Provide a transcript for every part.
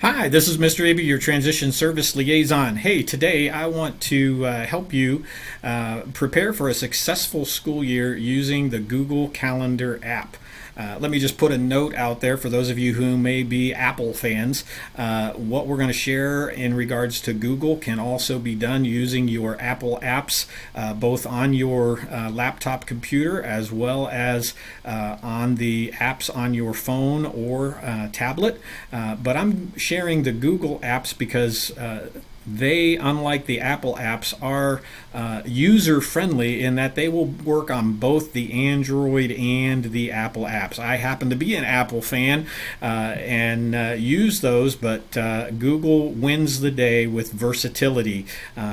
Hi, this is Mr. Aby, your Transition Service Liaison. Hey, today I want to help you prepare for a successful school year using the Google Calendar app. Let me just put a note out there for those of you who may be Apple fans. What we're going to share in regards to Google can also be done using your Apple apps, both on your laptop computer as well as on the apps on your phone or tablet. But I'm sharing the Google apps because they, unlike the Apple apps, are user friendly in that they will work on both the Android and the Apple apps. I happen to be an Apple fan and use those, but Google wins the day with versatility.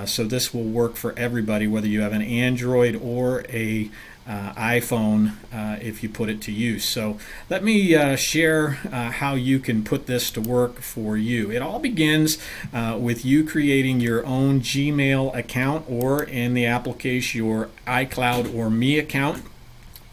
So this will work for everybody, whether you have an Android or a iPhone if you put it to use. So let me share how you can put this to work for you. It all begins with you creating your own Gmail account, or in the Apple case, your iCloud or Me account.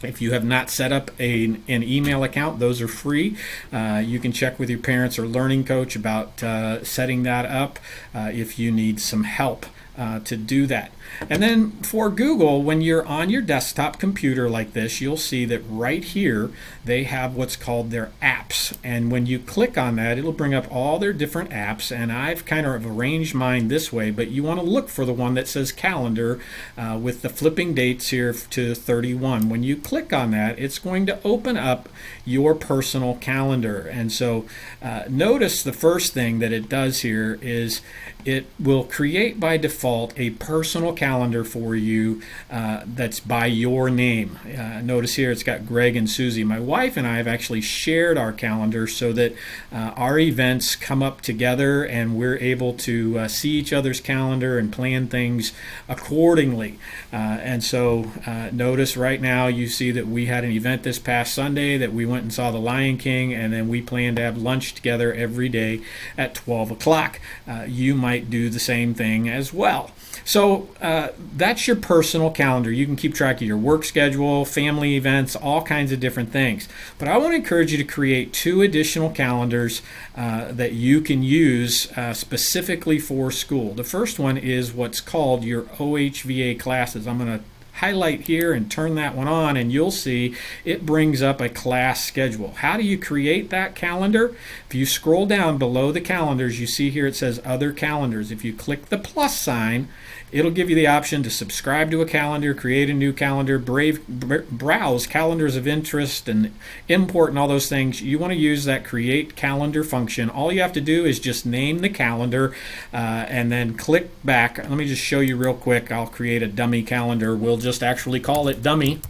If you have not set up an email account, those are free. You can check with your parents or learning coach about setting that up if you need some help to do that. And then for Google, when you're on your desktop computer like this, you'll see that right here they have what's called their apps. And when you click on that, it'll bring up all their different apps. And I've kind of arranged mine this way, but you want to look for the one that says calendar with the flipping dates here to 31. When you click on that, it's going to open up your personal calendar. And so notice the first thing that it does here is it will create by default a personal calendar for you that's by your name. Notice here it's got Greg and Susie. My wife and I have actually shared our calendar so that our events come up together and we're able to see each other's calendar and plan things accordingly. And so notice right now you see that we had an event this past Sunday that we went and saw The Lion King, and then we plan to have lunch together every day at 12 o'clock. You might do the same thing as well. So that's your personal calendar. You can keep track of your work schedule, family events, all kinds of different things. But I want to encourage you to create 2 additional calendars that you can use specifically for school. The first one is what's called your OHVA classes. I'm going to highlight here and turn that one on, and you'll see it brings up a class schedule. How do you create that calendar? If you scroll down below the calendars, you see here it says other calendars. If you click the plus sign, it'll give you the option to subscribe to a calendar, create a new calendar, browse calendars of interest, and import and all those things. You want to use that create calendar function. All you have to do is just name the calendar and then click back. Let me just show you real quick. I'll create a dummy calendar. We'll just actually call it dummy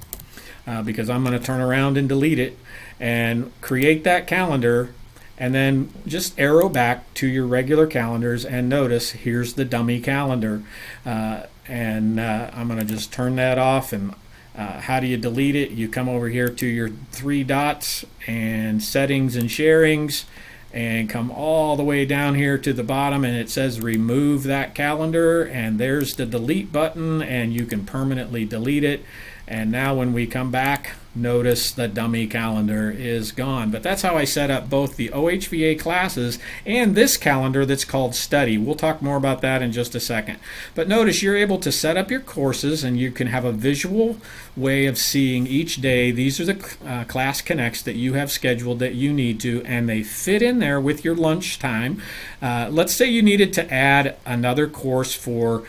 because I'm going to turn around and delete it and create that calendar. And then just arrow back to your regular calendars, and notice here's the dummy calendar. I'm going to just turn that off. And how do you delete it? You come over here to your 3 dots and settings and sharings, and come all the way down here to the bottom, and it says remove that calendar, and there's the delete button, and you can permanently delete it. And now when we come back, notice the dummy calendar is gone. But that's how I set up both the OHVA classes and this calendar that's called Study. We'll talk more about that in just a second. But notice you're able to set up your courses, and you can have a visual way of seeing each day. These are the class connects that you have scheduled that you need to, and they fit in there with your lunch time. Let's say you needed to add another course for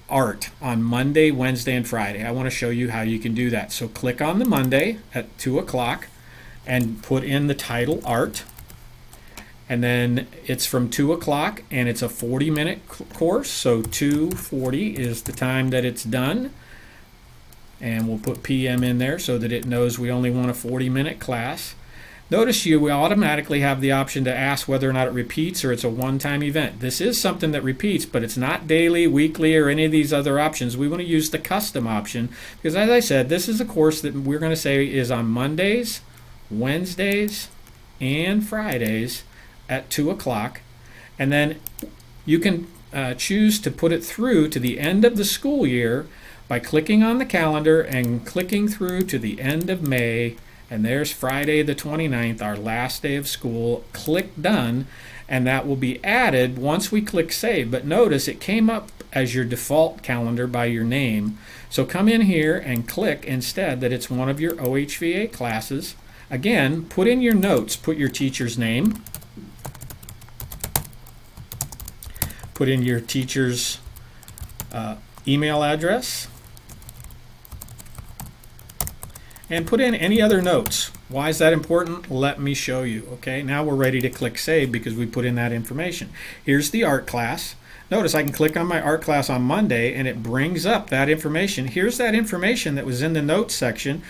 art on Monday, Wednesday, and Friday. I want to show you how you can do that. So click on the Monday at 2 o'clock and put in the title art. And then it's from 2 o'clock, and it's a 40-minute course. So 2:40 is the time that it's done. And we'll put PM in there so that it knows we only want a 40-minute class. Notice you automatically have the option to ask whether or not it repeats or it's a one-time event. This is something that repeats, but it's not daily, weekly, or any of these other options. We want to use the custom option because, as I said, this is a course that we're going to say is on Mondays, Wednesdays, and Fridays at 2 o'clock. And then you can choose to put it through to the end of the school year by clicking on the calendar and clicking through to the end of May And there's Friday the 29th, our last day of school. Click done, and that will be added once we click save. But notice it came up as your default calendar by your name. So come in here and click instead that it's one of your OHVA classes. Again, put in your notes, put your teacher's name, put in your teacher's email address, and put in any other notes. Why is that important? Let me show you. Okay, now we're ready to click save because we put in that information. Here's the art class. Notice I can click on my art class on Monday and it brings up that information. Here's that information that was in the notes section.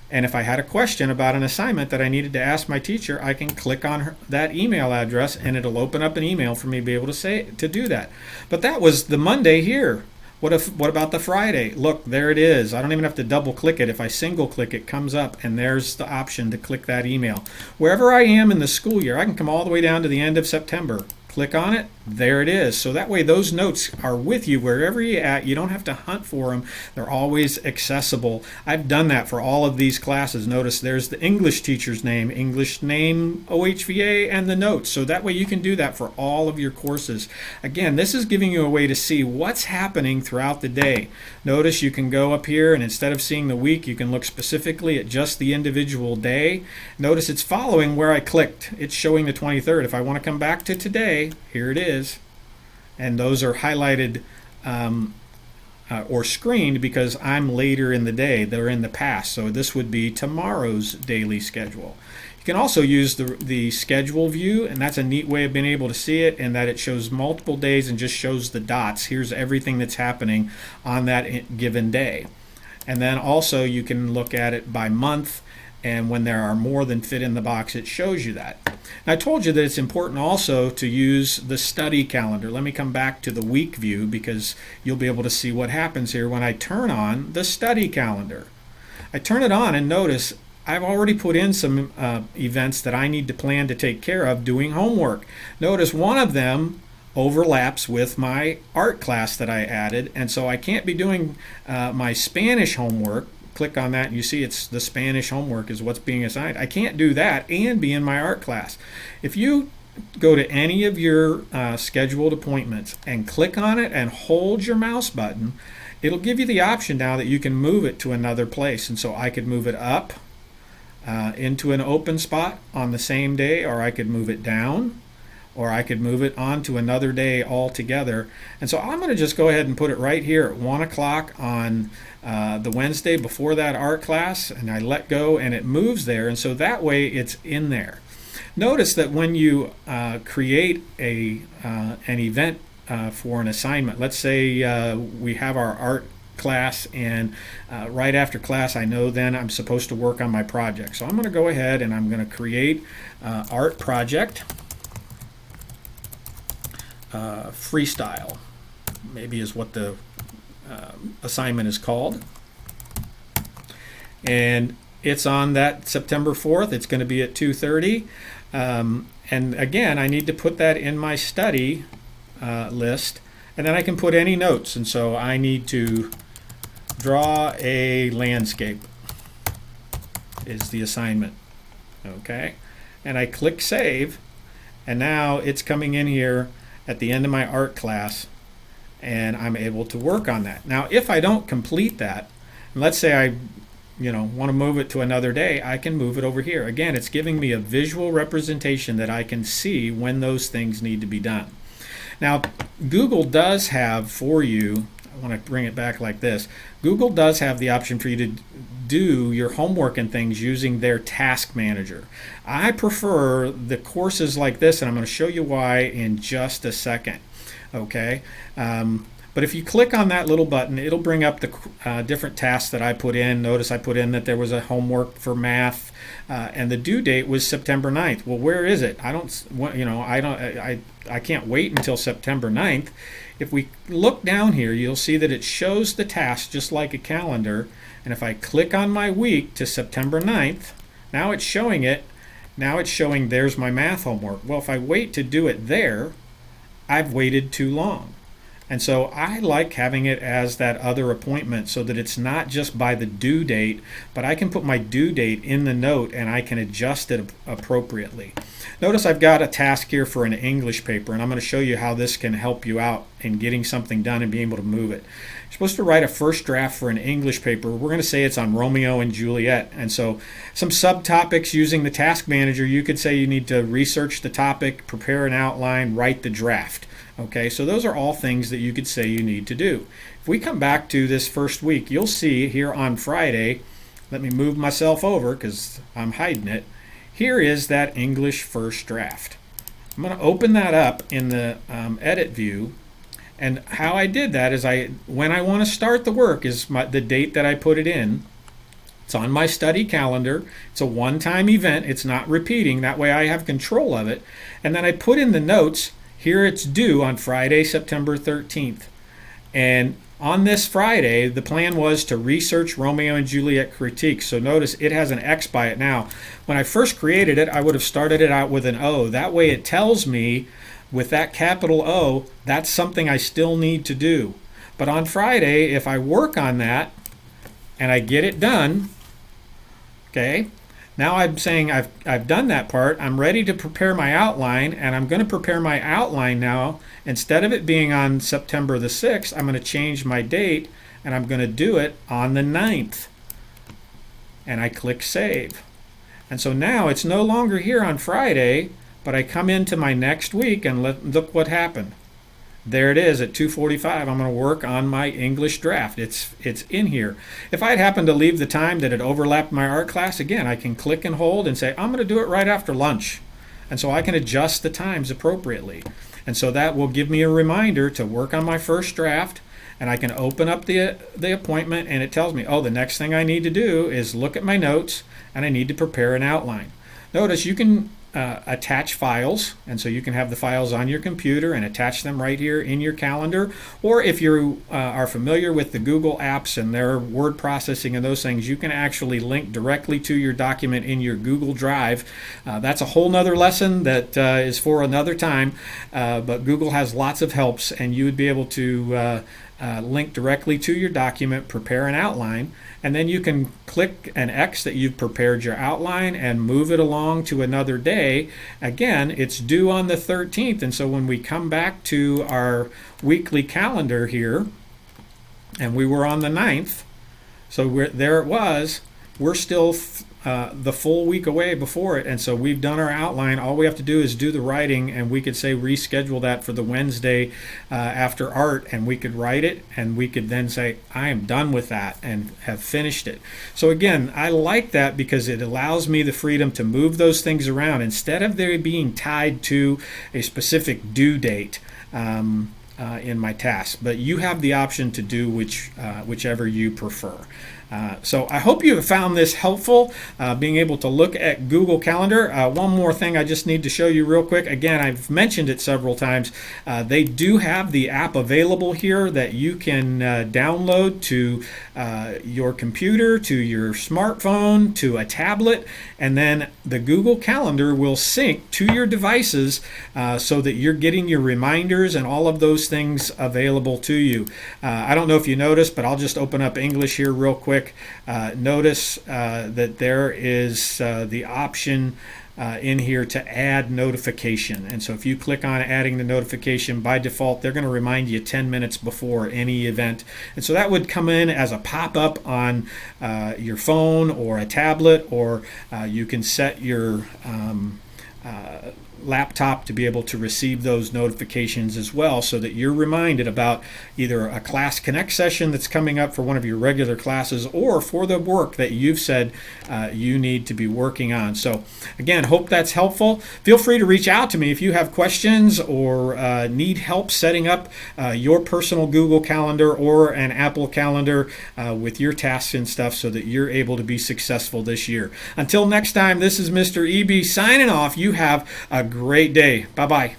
And if I had a question about an assignment that I needed to ask my teacher, I can click on that email address and it'll open up an email for me to be able to do that. But that was the Monday here. What about the Friday? Look, there it is. I don't even have to double click it. If I single click, it comes up and there's the option to click that email. Wherever I am in the school year, I can come all the way down to the end of September. Click on it, there it is. So that way those notes are with you wherever you're at. You don't have to hunt for them. They're always accessible. I've done that for all of these classes. Notice there's the English teacher's name, English name, OHVA, and the notes. So that way you can do that for all of your courses. Again, this is giving you a way to see what's happening throughout the day. Notice you can go up here and instead of seeing the week, you can look specifically at just the individual day. Notice it's following where I clicked. It's showing the 23rd. If I want to come back to today, here it is, and those are highlighted or screened because I'm later in the day. They're in the past, so this would be tomorrow's daily schedule. You can also use the schedule view, and that's a neat way of being able to see it, in that it shows multiple days and just shows the dots. Here's everything that's happening on that given day. And then also you can look at it by month, and when there are more than fit in the box, it shows you that. Now, I told you that it's important also to use the study calendar. Let me come back to the week view because you'll be able to see what happens here when I turn on the study calendar. I turn it on and notice I've already put in some events that I need to plan to take care of doing homework. Notice one of them overlaps with my art class that I added, and so I can't be doing my Spanish homework. Click on that and you see it's the Spanish homework is what's being assigned. I can't do that and be in my art class. If you go to any of your scheduled appointments and click on it and hold your mouse button, it'll give you the option now that you can move it to another place. And so I could move it up into an open spot on the same day, or I could move it down, or I could move it on to another day altogether. And so I'm going to just go ahead and put it right here at 1 o'clock on the Wednesday before that art class, and I let go and it moves there, and so that way it's in there. Notice that when you create an event for an assignment, let's say we have our art class, and right after class I know then I'm supposed to work on my project. So I'm going to go ahead and I'm going to create art project. Freestyle maybe is what the assignment is called, and it's on that September 4th. It's going to be at 2:30, and again I need to put that in my study list, and then I can put any notes. And so I need to draw a landscape is the assignment. Okay, and I click save, and now it's coming in here at the end of my art class, and I'm able to work on that. Now if I don't complete that, and let's say I want to move it to another day, I can move it over here. Again, it's giving me a visual representation that I can see when those things need to be done. Now Google does have for you, I want to bring it back like this, Google does have the option for you to do your homework and things using their task manager. I prefer the courses like this, and I'm going to show you why in just a second. Okay, but if you click on that little button, it'll bring up the different tasks that I put in. Notice I put in that there was a homework for math, and the due date was September 9th. Well, where is it? I can't wait until September 9th. If we look down here, you'll see that it shows the task just like a calendar. And if I click on my week to September 9th, now it's showing it. Now it's showing there's my math homework. Well, if I wait to do it there, I've waited too long. And so I like having it as that other appointment so that it's not just by the due date, but I can put my due date in the note and I can adjust it appropriately. Notice I've got a task here for an English paper, and I'm going to show you how this can help you out in getting something done and being able to move it. You're supposed to write a first draft for an English paper. We're going to say it's on Romeo and Juliet. And so some subtopics using the task manager, you could say you need to research the topic, prepare an outline, write the draft. Okay, so those are all things that you could say you need to do. If we come back to this first week, you'll see here on Friday, let me move myself over because I'm hiding it. Here is that English first draft. I'm going to open that up in the edit view. And how I did that is when I want to start the work is the date that I put it in. It's on my study calendar. It's a one-time event. It's not repeating. That way I have control of it. And then I put in the notes. Here it's due on Friday, September 13th. And on this Friday, the plan was to research Romeo and Juliet critique. So notice it has an X by it now. When I first created it, I would have started it out with an O. That way it tells me with that capital O, that's something I still need to do. But on Friday, if I work on that and I get it done, okay, now I'm saying I've done that part. I'm ready to prepare my outline, and I'm going to prepare my outline now. Instead of it being on September the 6th, I'm going to change my date, and I'm going to do it on the 9th. And I click Save. And so now it's no longer here on Friday, but I come into my next week, and look what happened. There it is at 2:45. I'm going to work on my English draft. It's in here. If I'd happened to leave the time that it overlapped my art class, again, I can click and hold and say, I'm going to do it right after lunch. And so I can adjust the times appropriately. And so that will give me a reminder to work on my first draft, and I can open up the appointment, and it tells me, oh, the next thing I need to do is look at my notes, and I need to prepare an outline. Notice you can attach files, and so you can have the files on your computer and attach them right here in your calendar. Or if you are familiar with the Google apps and their word processing and those things, you can actually link directly to your document in your Google Drive. That's a whole nother lesson that is for another time, but Google has lots of helps, and you would be able to link directly to your document, prepare an outline, and then you can click an X that you've prepared your outline and move it along to another day. Again, it's due on the 13th, and so when we come back to our weekly calendar here, and we were on the 9th, so there it was, we're still the full week away before it, and so we've done our outline. All we have to do is do the writing, and we could say reschedule that for the Wednesday after art, and we could write it, and we could then say I am done with that and have finished it. So again, I like that because it allows me the freedom to move those things around instead of they being tied to a specific due date in my task. But you have the option to do whichever you prefer. So I hope you have found this helpful, being able to look at Google Calendar. One more thing I just need to show you real quick. Again, I've mentioned it several times. They do have the app available here that you can download to your computer, to your smartphone, to a tablet, and then the Google Calendar will sync to your devices so that you're getting your reminders and all of those things available to you. I don't know if you noticed, but I'll just open up English here real quick. Notice that there is the option in here to add notification, and so if you click on adding the notification, by default they're going to remind you 10 minutes before any event, and so that would come in as a pop-up on your phone or a tablet, or you can set your laptop to be able to receive those notifications as well, so that you're reminded about either a Class Connect session that's coming up for one of your regular classes, or for the work that you've said you need to be working on. So again, hope that's helpful. Feel free to reach out to me if you have questions or need help setting up your personal Google Calendar or an Apple Calendar with your tasks and stuff, so that you're able to be successful this year. Until next time, this is Mr. EB signing off. You have a great day. Bye-bye.